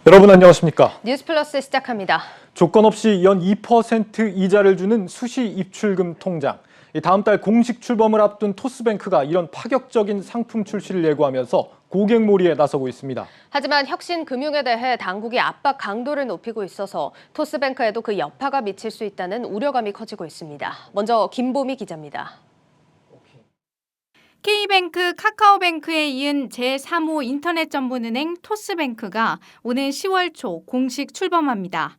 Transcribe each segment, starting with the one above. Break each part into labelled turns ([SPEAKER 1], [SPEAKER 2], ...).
[SPEAKER 1] 여러분 안녕하십니까?
[SPEAKER 2] 뉴스플러스 시작합니다.
[SPEAKER 1] 조건 없이 연 2% 이자를 주는 수시 입출금 통장. 다음 달 공식 출범을 앞둔 토스뱅크가 이런 파격적인 상품 출시를 예고하면서 고객몰이에 나서고 있습니다.
[SPEAKER 2] 하지만 혁신금융에 대해 당국이 압박 강도를 높이고 있어서 토스뱅크에도 그 여파가 미칠 수 있다는 우려감이 커지고 있습니다. 먼저 김보미 기자입니다.
[SPEAKER 3] K뱅크, 카카오뱅크에 이은 제3호 인터넷 전문은행 토스뱅크가 오는 10월 초 공식 출범합니다.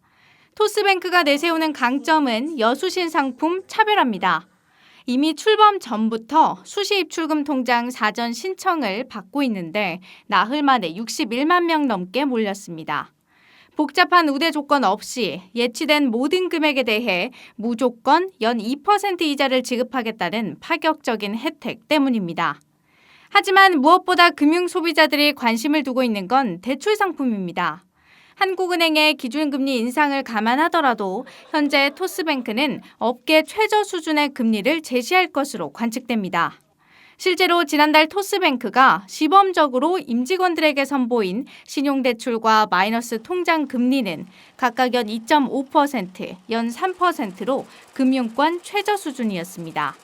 [SPEAKER 3] 토스뱅크가 내세우는 강점은 여수신 상품 차별화입니다. 이미 출범 전부터 수시 입출금 통장 사전 신청을 받고 있는데 나흘 만에 61만 명 넘게 몰렸습니다. 복잡한 우대 조건 없이 예치된 모든 금액에 대해 무조건 연 2% 이자를 지급하겠다는 파격적인 혜택 때문입니다. 하지만 무엇보다 금융 소비자들이 관심을 두고 있는 건 대출 상품입니다. 한국은행의 기준금리 인상을 감안하더라도 현재 토스뱅크는 업계 최저 수준의 금리를 제시할 것으로 관측됩니다. 실제로 지난달 토스뱅크가 시범적으로 임직원들에게 선보인 신용대출과 마이너스 통장 금리는 각각 연 2.5%, 연 3%로 금융권 최저 수준이었습니다.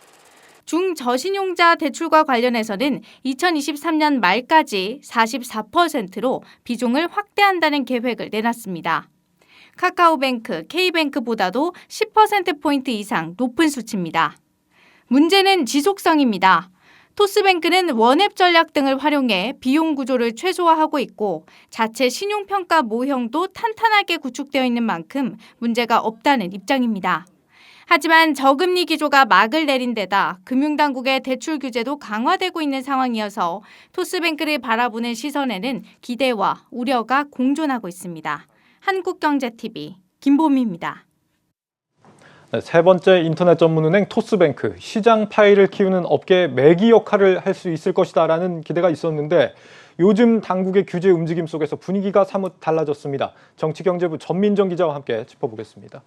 [SPEAKER 3] 중저신용자 대출과 관련해서는 2023년 말까지 44%로 비중을 확대한다는 계획을 내놨습니다. 카카오뱅크, K뱅크보다도 10%포인트 이상 높은 수치입니다. 문제는 지속성입니다. 토스뱅크는 원앱 전략 등을 활용해 비용 구조를 최소화하고 있고 자체 신용평가 모형도 탄탄하게 구축되어 있는 만큼 문제가 없다는 입장입니다. 하지만 저금리 기조가 막을 내린 데다 금융당국의 대출 규제도 강화되고 있는 상황이어서 토스뱅크를 바라보는 시선에는 기대와 우려가 공존하고 있습니다. 한국경제TV 김보미입니다.
[SPEAKER 1] 세 번째 인터넷 전문은행 토스뱅크, 시장 파이를 키우는 업계의 매기 역할을 할 수 있을 것이다라는 기대가 있었는데 요즘 당국의 규제 움직임 속에서 분위기가 사뭇 달라졌습니다. 정치경제부 전민정 기자와 함께 짚어보겠습니다.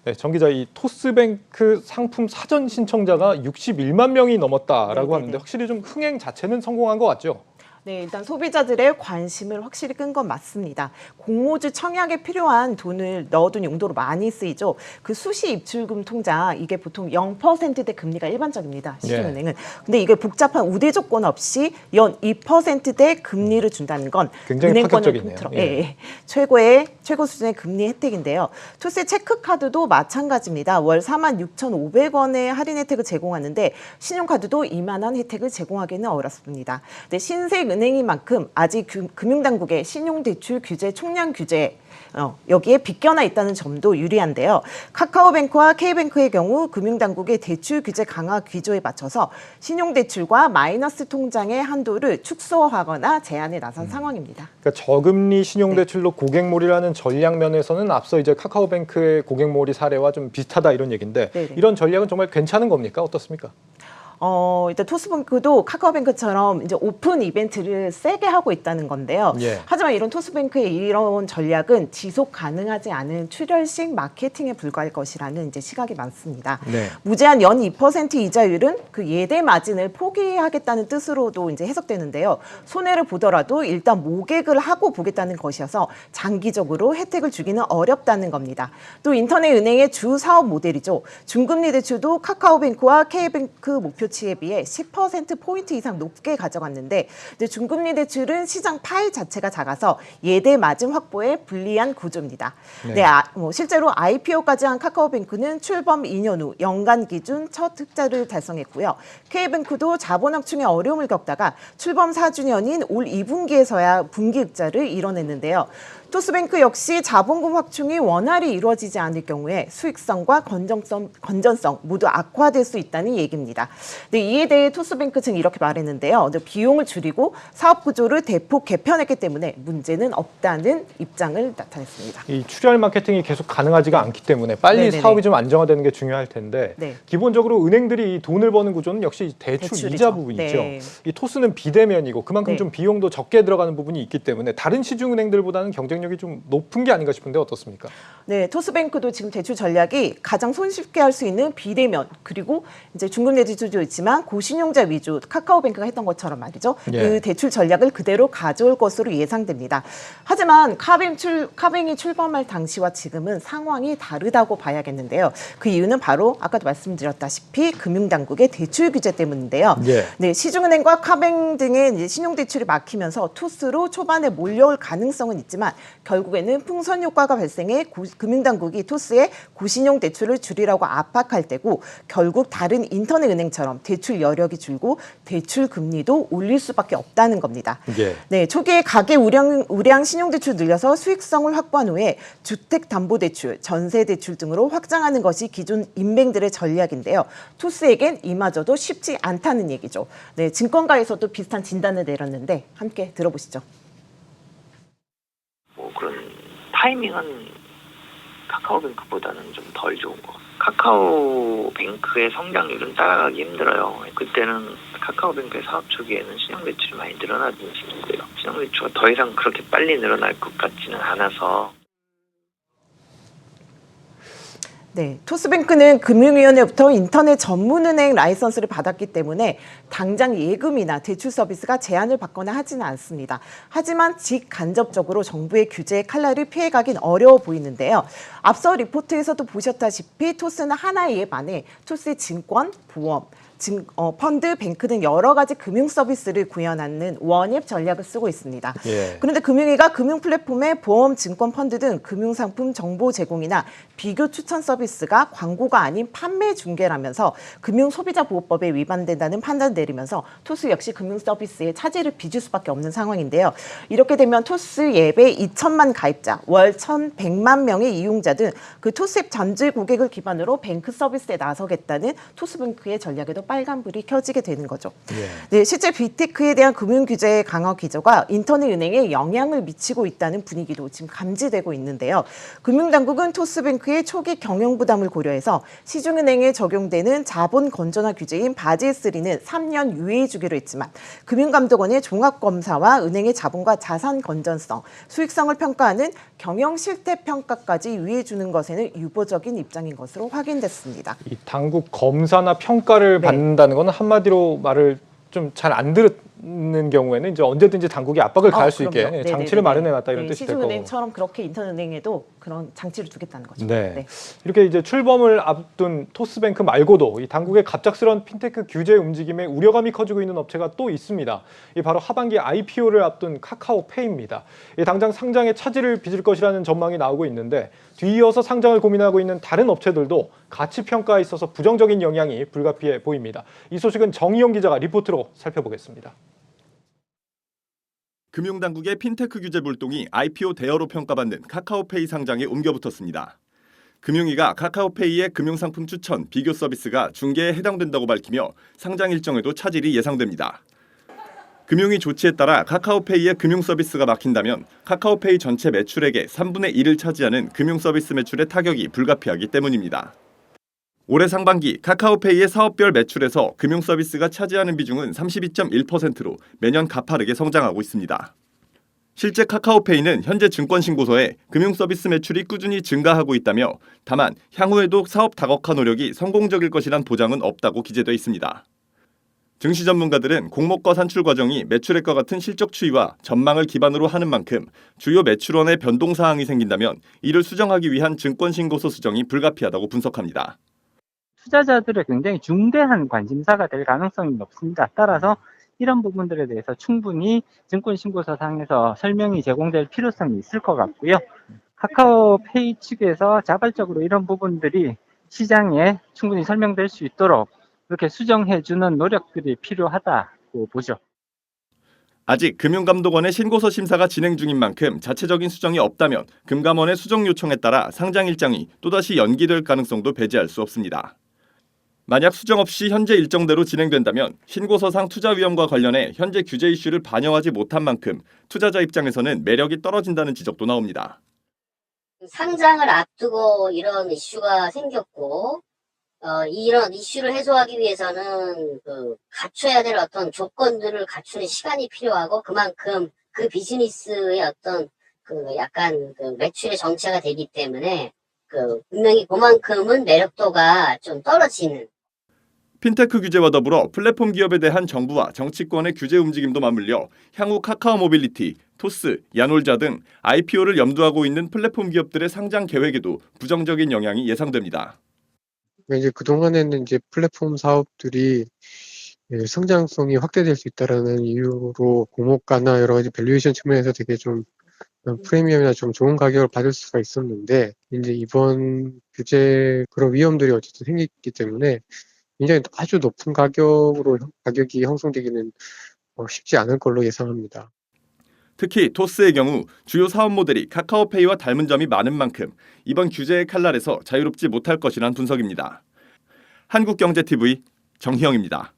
[SPEAKER 1] 네, 정 기자, 이 토스뱅크 상품 사전 신청자가 61만 명이 넘었다라고 하는데 확실히 좀 흥행 자체는 성공한 것 같죠?
[SPEAKER 4] 네, 일단 소비자들의 관심을 확실히 끈 건 맞습니다. 공모주 청약에 필요한 돈을 넣어둔 용도로 많이 쓰이죠. 그 수시 입출금 통장, 이게 보통 0%대 금리가 일반적입니다. 시중은행은. 근데 이게 복잡한 우대 조건 없이 연 2%대 금리를 준다는 건
[SPEAKER 1] 굉장히 파격적이네요.
[SPEAKER 4] 통틀어 최고 수준의 금리 혜택인데요. 토스의 체크카드도 마찬가지입니다. 월 46,500원의 할인 혜택을 제공하는데 신용카드도 2만 원 혜택을 제공하기는 어렵습니다. 근데 신생 은행인 만큼 아직 금융당국의 신용대출 규제, 총량 규제 여기에 빗겨나 있다는 점도 유리한데요. 카카오뱅크와 K뱅크의 경우 금융당국의 대출 규제 강화 기조에 맞춰서 신용대출과 마이너스 통장의 한도를 축소하거나 제한에 나선 상황입니다.
[SPEAKER 1] 그러니까 저금리 신용대출로 고객몰이라는 전략 면에서는 앞서 이제 카카오뱅크의 고객몰이 사례와 좀 비슷하다 이런 얘기인데
[SPEAKER 4] 네네.
[SPEAKER 1] 이런 전략은 정말 괜찮은 겁니까? 어떻습니까?
[SPEAKER 4] 일단 토스뱅크도 카카오뱅크처럼 이제 오픈 이벤트를 세게 하고 있다는 건데요.
[SPEAKER 1] 예.
[SPEAKER 4] 하지만 이런 토스뱅크의 이런 전략은 지속 가능하지 않은 출혈식 마케팅에 불과할 것이라는 이제 시각이 많습니다.
[SPEAKER 1] 네.
[SPEAKER 4] 무제한 연 2% 이자율은 그 예대 마진을 포기하겠다는 뜻으로도 이제 해석되는데요. 손해를 보더라도 일단 모객을 하고 보겠다는 것이어서 장기적으로 혜택을 주기는 어렵다는 겁니다. 또 인터넷 은행의 주 사업 모델이죠. 중금리 대출도 카카오뱅크와 K뱅크 목표치에 비해 10%포인트 이상 높게 가져갔는데 이제 중금리 대출은 시장 파이 자체가 작아서 예대 마진 확보에 불리한 구조입니다.
[SPEAKER 1] 네.
[SPEAKER 4] 네, 실제로 IPO까지 한 카카오뱅크는 출범 2년 후 연간 기준 첫 흑자를 달성했고요. K뱅크도 자본 확충에 어려움을 겪다가 출범 4주년인 올 2분기에서야 분기 흑자를 이뤄냈는데요. 토스뱅크 역시 자본금 확충이 원활히 이루어지지 않을 경우에 수익성과 건전성 모두 악화될 수 있다는 얘기입니다. 네, 이에 대해 토스뱅크 측은 이렇게 말했는데요. 비용을 줄이고 사업 구조를 대폭 개편했기 때문에 문제는 없다는 입장을 나타냈습니다.
[SPEAKER 1] 이 출혈 마케팅이 계속 가능하지가 않기 때문에 빨리
[SPEAKER 4] 네네네.
[SPEAKER 1] 사업이 좀 안정화되는 게 중요할 텐데
[SPEAKER 4] 네.
[SPEAKER 1] 기본적으로 은행들이 돈을 버는 구조는 역시 대출
[SPEAKER 4] 대출이죠.
[SPEAKER 1] 이자 부분이죠.
[SPEAKER 4] 네.
[SPEAKER 1] 이 토스는 비대면이고 그만큼
[SPEAKER 4] 네.
[SPEAKER 1] 좀 비용도 적게 들어가는 부분이 있기 때문에 다른 시중은행들보다는 경쟁력이 좀 높은 게 아닌가 싶은데 어떻습니까?
[SPEAKER 4] 네, 토스뱅크도 지금 대출 전략이 가장 손쉽게 할 수 있는 비대면 그리고 이제 중금리 대출도 있지만 고신용자 위주 카카오뱅크가 했던 것처럼 말이죠.
[SPEAKER 1] 예.
[SPEAKER 4] 그 대출 전략을 그대로 가져올 것으로 예상됩니다. 하지만 카뱅이 출범할 당시와 지금은 상황이 다르다고 봐야겠는데요. 그 이유는 바로 아까도 말씀드렸다시피 금융당국의 대출 규제 때문인데요.
[SPEAKER 1] 예.
[SPEAKER 4] 네, 시중은행과 카뱅 등의 이제 신용대출이 막히면서 토스로 초반에 몰려올 가능성은 있지만 결국에는 풍선 효과가 발생해 금융당국이 토스의 고신용 대출을 줄이라고 압박할 때고 결국 다른 인터넷 은행처럼 대출 여력이 줄고 대출 금리도 올릴 수밖에 없다는 겁니다.
[SPEAKER 1] 예.
[SPEAKER 4] 네, 초기에 가계 우량 신용대출 늘려서 수익성을 확보한 후에 주택담보대출, 전세대출 등으로 확장하는 것이 기존 인뱅들의 전략인데요. 토스에겐 이마저도 쉽지 않다는 얘기죠. 네, 증권가에서도 비슷한 진단을 내렸는데 함께 들어보시죠.
[SPEAKER 5] 뭐 그런 타이밍은 카카오뱅크보다는 좀 덜 좋은 거. 카카오뱅크의 성장률은 따라가기 힘들어요. 그때는 카카오뱅크의 사업 초기에는 신용대출이 많이 늘어나던 시기인데요. 신용대출가 더 이상 그렇게 빨리 늘어날 것 같지는 않아서.
[SPEAKER 4] 네, 토스뱅크는 금융위원회부터 인터넷 전문은행 라이선스를 받았기 때문에 당장 예금이나 대출 서비스가 제한을 받거나 하지는 않습니다. 하지만 직간접적으로 정부의 규제의 칼날을 피해가긴 어려워 보이는데요. 앞서 리포트에서도 보셨다시피 토스는 하나의 앱 안에 토스의 증권, 보험, 펀드, 뱅크 등 여러 가지 금융 서비스를 구현하는 원앱 전략을 쓰고 있습니다.
[SPEAKER 1] 예.
[SPEAKER 4] 그런데 금융위가 금융 플랫폼의 보험, 증권, 펀드 등 금융상품 정보 제공이나 비교 추천 서비스가 광고가 아닌 판매 중개라면서 금융소비자보호법에 위반된다는 판단을 내리면서 토스 역시 금융 서비스에 차질을 빚을 수밖에 없는 상황인데요. 이렇게 되면 토스 앱에 2천만 가입자, 월 1,100만 명의 이용자 등 그 토스 앱 잠재 고객을 기반으로 뱅크 서비스에 나서겠다는 토스뱅크의 전략에도 빨간불이 켜지게 되는 거죠.
[SPEAKER 1] 예.
[SPEAKER 4] 네, 실제 빅테크에 대한 금융 규제 강화 기조가 인터넷 은행에 영향을 미치고 있다는 분위기도 지금 감지되고 있는데요. 금융당국은 토스뱅크의 초기 경영 부담을 고려해서 시중은행에 적용되는 자본 건전화 규제인 바젤3는 3년 유예 주기로 했지만 금융감독원의 종합검사와 은행의 자본과 자산 건전성, 수익성을 평가하는 경영 실태 평가까지 유예 주는 것에는 유보적인 입장인 것으로 확인됐습니다.
[SPEAKER 1] 이 당국 검사나 평가를
[SPEAKER 4] 네.
[SPEAKER 1] 받는다는 건 한마디로 말을 좀 잘 안 듣는 경우에는 이제 언제든지 당국이 압박을 가할 수 있게
[SPEAKER 4] 그럼요.
[SPEAKER 1] 장치를 마련해놨다 이런
[SPEAKER 4] 네,
[SPEAKER 1] 뜻이 될 거고.
[SPEAKER 4] 시중은행처럼 그렇게 인터넷은행에도 그런 장치를 두겠다는 거죠.
[SPEAKER 1] 네. 이렇게 이제 출범을 앞둔 토스뱅크 말고도 이 당국의 갑작스러운 핀테크 규제 움직임에 우려감이 커지고 있는 업체가 또 있습니다. 이 바로 하반기 IPO를 앞둔 카카오페이입니다. 이 당장 상장에 차질을 빚을 것이라는 전망이 나오고 있는데 뒤이어서 상장을 고민하고 있는 다른 업체들도 가치 평가에 있어서 부정적인 영향이 불가피해 보입니다. 이 소식은 정희영 기자가 리포트로 살펴보겠습니다.
[SPEAKER 6] 금융당국의 핀테크 규제 불똥이 IPO 대여로 평가받는 카카오페이 상장에 옮겨붙었습니다. 금융위가 카카오페이의 금융상품 추천, 비교 서비스가 중개에 해당된다고 밝히며 상장 일정에도 차질이 예상됩니다. 금융위 조치에 따라 카카오페이의 금융 서비스가 막힌다면 카카오페이 전체 매출액의 3분의 1을 차지하는 금융 서비스 매출의 타격이 불가피하기 때문입니다. 올해 상반기 카카오페이의 사업별 매출에서 금융 서비스가 차지하는 비중은 32.1%로 매년 가파르게 성장하고 있습니다. 실제 카카오페이는 현재 증권신고서에 금융 서비스 매출이 꾸준히 증가하고 있다며 다만 향후에도 사업 다각화 노력이 성공적일 것이란 보장은 없다고 기재돼 있습니다. 증시 전문가들은 공모가 산출 과정이 매출액과 같은 실적 추이와 전망을 기반으로 하는 만큼 주요 매출원의 변동 사항이 생긴다면 이를 수정하기 위한 증권신고서 수정이 불가피하다고 분석합니다.
[SPEAKER 7] 투자자들의 굉장히 중대한 관심사가 될 가능성이 높습니다. 따라서 이런 부분들에 대해서 충분히 증권신고서상에서 설명이 제공될 필요성이 있을 것 같고요. 카카오페이 측에서 자발적으로 이런 부분들이 시장에 충분히 설명될 수 있도록 이렇게 수정해주는 노력들이 필요하다고 보죠.
[SPEAKER 6] 아직 금융감독원의 신고서 심사가 진행 중인 만큼 자체적인 수정이 없다면 금감원의 수정 요청에 따라 상장 일정이 또다시 연기될 가능성도 배제할 수 없습니다. 만약 수정 없이 현재 일정대로 진행된다면 신고서상 투자 위험과 관련해 현재 규제 이슈를 반영하지 못한 만큼 투자자 입장에서는 매력이 떨어진다는 지적도 나옵니다.
[SPEAKER 8] 상장을 앞두고 이런 이슈가 생겼고 이런 이슈를 해소하기 위해서는 갖춰야 될 어떤 조건들을 갖추는 시간이 필요하고 그만큼 그 비즈니스의 어떤 약간 매출의 정체가 되기 때문에 분명히 그만큼은 매력도가 좀 떨어지는.
[SPEAKER 6] 핀테크 규제와 더불어 플랫폼 기업에 대한 정부와 정치권의 규제 움직임도 맞물려 향후 카카오 모빌리티, 토스, 야놀자 등 IPO를 염두하고 있는 플랫폼 기업들의 상장 계획에도 부정적인 영향이 예상됩니다.
[SPEAKER 9] 이제 그동안에는 이제 플랫폼 사업들이 성장성이 확대될 수 있다라는 이유로 공모가나 여러 가지 밸류에이션 측면에서 되게 좀 프리미엄이나 좀 좋은 가격을 받을 수가 있었는데, 이제 이번 규제 그런 위험들이 어쨌든 생겼기 때문에 굉장히 아주 높은 가격이 형성되기는 쉽지 않을 걸로 예상합니다.
[SPEAKER 6] 특히 토스의 경우 주요 사업 모델이 카카오페이와 닮은 점이 많은 만큼 이번 규제의 칼날에서 자유롭지 못할 것이란 분석입니다. 한국경제TV 정희영입니다.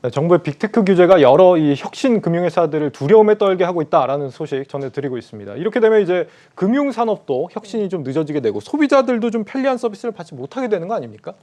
[SPEAKER 1] 네, 정부의 빅테크 규제가 여러 이 혁신 금융회사들을 두려움에 떨게 하고 있다라는 소식 전해드리고 있습니다. 이렇게 되면 이제 금융산업도 혁신이 좀 늦어지게 되고 소비자들도 좀 편리한 서비스를 받지 못하게 되는 거 아닙니까?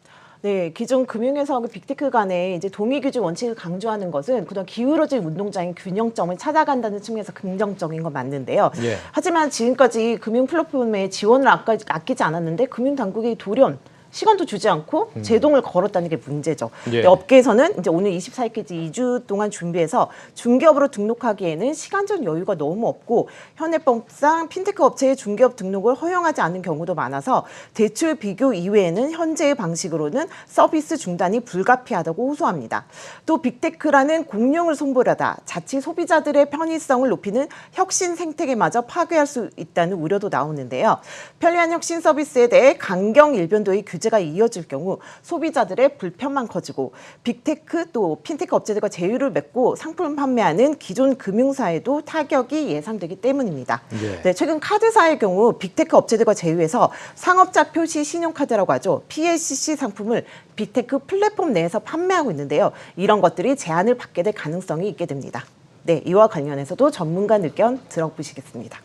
[SPEAKER 4] 네, 기존 금융회사와 빅테크 간의 이제 동의 규제 원칙을 강조하는 것은 그동안 기울어진 운동장의 균형점을 찾아간다는 측면에서 긍정적인 건 맞는데요.
[SPEAKER 1] 예.
[SPEAKER 4] 하지만 지금까지 금융 플랫폼에 지원을 아끼지 않았는데 금융 당국이 돌연 시간도 주지 않고 제동을 걸었다는 게 문제죠.
[SPEAKER 1] 예.
[SPEAKER 4] 근데 업계에서는 이제 오늘 24일까지 2주 동안 준비해서 중개업으로 등록하기에는 시간적 여유가 너무 없고 현행법상 핀테크 업체의 중개업 등록을 허용하지 않는 경우도 많아서 대출 비교 이외에는 현재의 방식으로는 서비스 중단이 불가피하다고 호소합니다. 또 빅테크라는 공룡을 손보려다 자칫 소비자들의 편의성을 높이는 혁신 생태계마저 파괴할 수 있다는 우려도 나오는데요. 편리한 혁신 서비스에 대해 강경 일변도의 규제가 이어질 경우 소비자들의 불편만 커지고 빅테크 또 핀테크 업체들과 제휴를 맺고 상품 판매하는 기존 금융사에도 타격이 예상되기 때문입니다.
[SPEAKER 1] 예.
[SPEAKER 4] 네, 최근 카드사의 경우 빅테크 업체들과 제휴해서 상업자 표시 신용카드라고 하죠. PLCC 상품을 빅테크 플랫폼 내에서 판매하고 있는데요. 이런 것들이 제한을 받게 될 가능성이 있게 됩니다. 네, 이와 관련해서도 전문가 의견 들어보시겠습니다.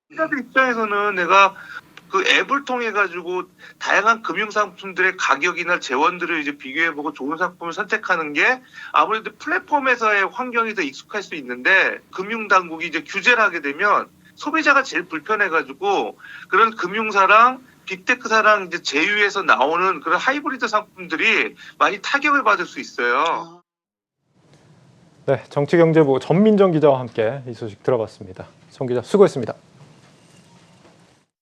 [SPEAKER 10] 소비자들 입장에서는 내가 그 앱을 통해 가지고 다양한 금융 상품들의 가격이나 재원들을 이제 비교해보고 좋은 상품을 선택하는 게 아무래도 플랫폼에서의 환경이 더 익숙할 수 있는데 금융 당국이 이제 규제를 하게 되면 소비자가 제일 불편해가지고 그런 금융사랑 빅테크사랑 이제 제휴해서 나오는 그런 하이브리드 상품들이 많이 타격을 받을 수 있어요.
[SPEAKER 1] 네, 정치경제부 전민정 기자와 함께 이 소식 들어봤습니다. 정 기자 수고했습니다.